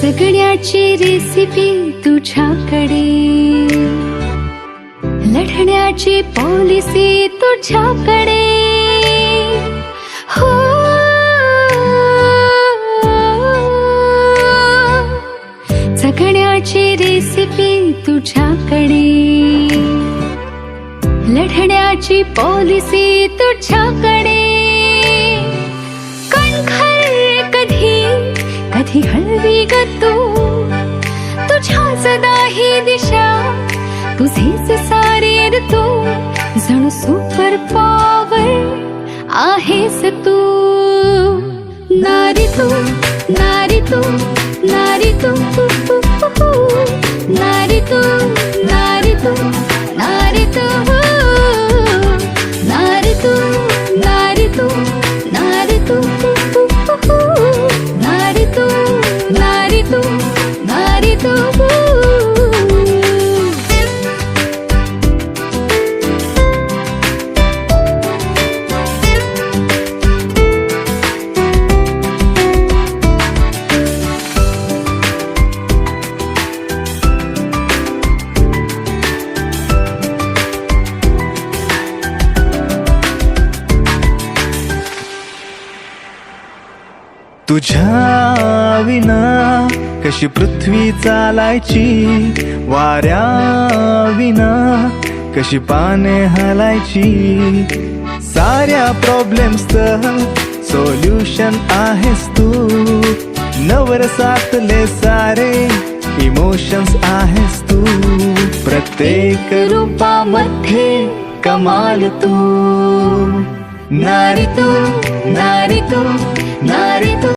जगण्याची रेसिपी तुझ्याकडे, लढण्याची पॉलिसी तुझ्याकडे. हो जगण्याची रेसिपी तुझ्याकडे, लढण्याची पॉलिसी तुझ्याकडे. कणखर कधी कधी हळवी ग तू, तुझ्या सदा ही दिशा, तुझेच सारे ऋतू, जणू सुपर पॉवर आहेस तू. नारी तू, नारी तू, नारी तू, नारी तू, नारी तू, नारी तू, नारी तू, नारी तू, नारी तू, नारी तू, नारी तू, नारी तू. तुझ्या विना कशी पृथ्वी चालायची, वाऱ्या विना कशी पाने हलायची. साऱ्या प्रॉब्लेम्सचं सोल्युशन आहेस तू, नवरसातले सारे इमोशन्स आहेस तू. प्रत्येक रूपामध्ये कमाल तू. नारी तू,